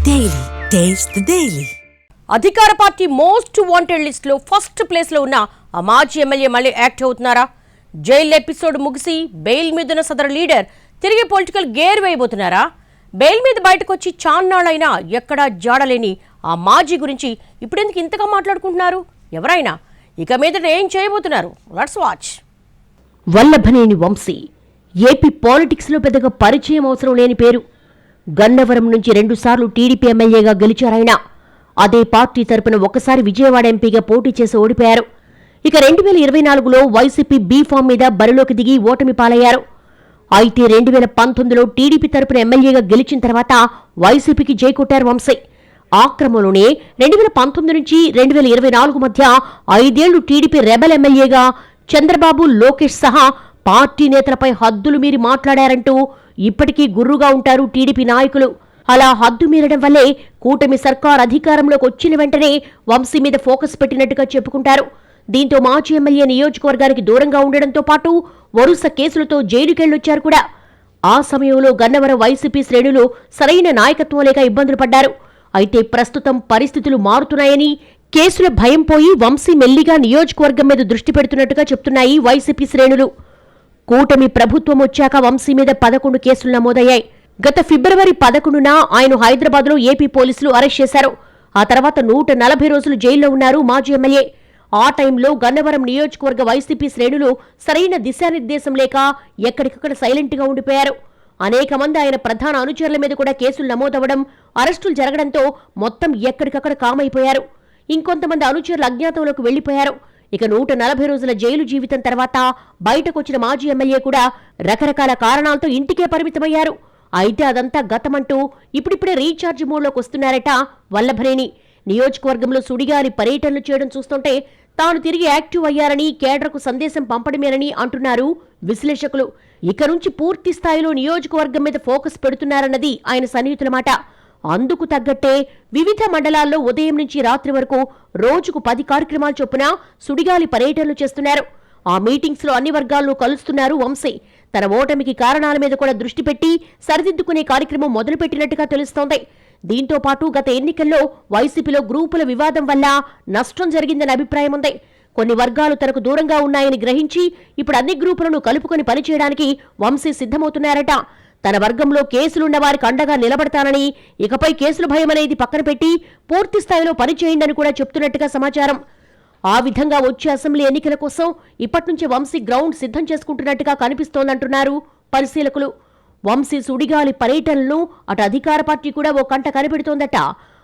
Daily. Taste the Daily. అధికార party most wanted list లో first place లో ఉన్న ఆ మాజీ ఎమ్మెల్యే మళ్ళీ యాక్టివ్ అవుతున్నారా? జైల్ ఎపిసోడ్ ముగిసి బెయిల్ మీదున్న సదరు లీడర్ తిరిగి పొలిటికల్ గేర్ వేయబోతున్నారా? బెయిల్ మీద బయటకు వచ్చి చాన్నాళ్ళైనా ఎక్కడా జాడలేని ఆ మాజీ గురించి ఇప్పుడెందుకు ఇంతగా మాట్లాడుకుంటున్నారు? ఎవరైనా ఇక మీదట ఏం చేయబోతున్నారు? Let's watch. Vallabhaneni Vamsi AP politics లో పెద్దగా పరిచయం అవసరం లేని పేరు. గన్నవరం నుంచి 2 సార్లు టీడీపీ ఎమ్మెల్యేగా గెలిచారాయన. అదే పార్టీ తరపున ఒకసారి విజయవాడ ఎంపీగా పోటీ చేసి ఓడిపోయారు. ఇక 2024లో వైసీపీ బీ ఫామ్ మీద బరిలోకి దిగి ఓటమి పాలయ్యారు. అయితే 2019లో టీడీపీ తరపున ఎమ్మెల్యేగా గెలిచిన తర్వాత వైసీపీకి జై కొట్టారు వంశీ. ఆ క్రమంలోనే 2019 నుంచి 2024 మధ్య 5 ఏళ్లు టీడీపీ రెబల్ ఎమ్మెల్యేగా చంద్రబాబు, లోకేష్ సహా పార్టీ నేతలపై హద్దులు మీరి మాట్లాడారంటూ ఇప్పటికీ గుర్రుగా ఉంటారు టీడీపీ నాయకులు. అలా హద్దు మీరడం వల్లే కూటమి సర్కార్ అధికారంలోకి వచ్చిన వెంటనే వంశీ మీద ఫోకస్ పెట్టినట్టుగా చెప్పుకుంటారు. దీంతో మాజీ ఎమ్మెల్యే నియోజకవర్గానికి దూరంగా ఉండడంతో పాటు వరుస కేసులతో జైలుకెళ్లొచ్చారు కూడా. ఆ సమయంలో గన్నవరం వైసీపీ శ్రేణులు సరైన నాయకత్వం లేక ఇబ్బందులు పడ్డారు. అయితే ప్రస్తుతం పరిస్థితులు మారుతున్నాయని, కేసుల భయం పోయి వంశీ మెల్లిగా నియోజకవర్గం మీద దృష్టి పెడుతున్నట్టుగా చెప్తున్నాయి వైసీపీ శ్రేణులు. కూటమి ప్రభుత్వం వచ్చాక వంశీ మీద 11 కేసులు నమోదయ్యాయి. గత ఫిబ్రవరి 11న ఆయన హైదరాబాద్లో ఏపీ పోలీసులు అరెస్ట్ చేశారు. ఆ తర్వాత 140 రోజులు జైల్లో ఉన్నారు మాజీ ఎమ్మెల్యే. ఆ టైంలో గన్నవరం నియోజకవర్గ వైసీపీ శ్రేణులు సరైన దిశానిర్దేశం లేక ఎక్కడికక్కడ సైలెంట్గా ఉండిపోయారు. అనేక మంది ఆయన ప్రధాన అనుచరుల మీద కూడా కేసులు నమోదవడం, అరెస్టులు జరగడంతో మొత్తం ఎక్కడికక్కడ కామైపోయారు. ఇంకొంతమంది అనుచరులు అజ్ఞాతంలోకి వెళ్లిపోయారు. ఇక 140 రోజుల జైలు జీవితం తర్వాత బయటకొచ్చిన మాజీ ఎమ్మెల్యే కూడా రకరకాల కారణాలతో ఇంటికే పరిమితమయ్యారు. అయితే అదంతా గతమంటూ ఇప్పుడిప్పుడే రీఛార్జ్ మోడ్లోకి వస్తున్నారట వల్లభనేని. నియోజకవర్గంలో సుడిగాలి పర్యటనలు చేయడం చూస్తుంటే తాను తిరిగి యాక్టివ్ అయ్యారని, కేడర్కు సందేశం పంపడమేనని అంటున్నారు విశ్లేషకులు. ఇక నుంచి పూర్తి స్థాయిలో నియోజకవర్గం మీద ఫోకస్ పెడుతున్నారన్నది ఆయన సన్నిహితుల మాట. అందుకు తగ్గట్టే వివిధ మండలాల్లో ఉదయం నుంచి రాత్రి వరకు రోజుకు 10 కార్యక్రమాలు చొప్పున సుడిగాలి పర్యటనలు చేస్తున్నారు. ఆ మీటింగ్స్ లో అన్ని వర్గాలను కలుస్తున్నారు వంశీ. తన ఓటమికి కారణాల మీద కూడా దృష్టి పెట్టి సరిదిద్దుకునే కార్యక్రమం మొదలుపెట్టినట్టుగా తెలుస్తోంది. దీంతో పాటు గత ఎన్నికల్లో వైసీపీలో గ్రూపుల వివాదం వల్ల నష్టం జరిగిందనే అభిప్రాయం ఉంది. కొన్ని వర్గాలు తనకు దూరంగా ఉన్నాయని గ్రహించి ఇప్పుడు అన్ని గ్రూపులను కలుపుకొని పనిచేయడానికి వంశీ సిద్ధమవుతున్నారట. తన వర్గంలో కేసులున్న వారికి అండగా నిలబడతానని, ఇకపై కేసుల భయం అనేది పక్కన పెట్టి పూర్తి స్థాయిలో పనిచేయండి కూడా చెప్తున్నట్టుగా సమాచారం. ఆ విధంగా వచ్చే అసెంబ్లీ ఎన్నికల కోసం ఇప్పటినుంచి వంశీ గ్రౌండ్ సిద్ధం చేసుకుంటున్నట్టుగా కనిపిస్తోందంటున్నారు పరిశీలకులు. వంశీ సుడిగాలి పర్యటనలను అటు అధికార పార్టీ కూడా ఓ కంట కనిపెడుతోందట.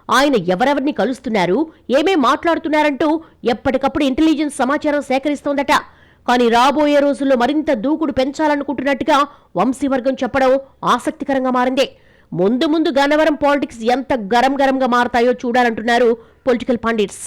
ఆయన ఎవరెవరిని కలుస్తున్నారు, ఏమేం మాట్లాడుతున్నారంటూ ఎప్పటికప్పుడు ఇంటెలిజెన్స్ సమాచారం సేకరిస్తోందట. కానీ రాబోయే రోజుల్లో మరింత దూకుడు పెంచాలనుకుంటున్నట్టుగా వంశీ వర్గం చెప్పడం ఆసక్తికరంగా మారింది. ముందు ముందు గన్నవరం పాలిటిక్స్ ఎంత గరంగా మారతాయో చూడాలంటున్నారు పొలిటికల్ పండిట్స్.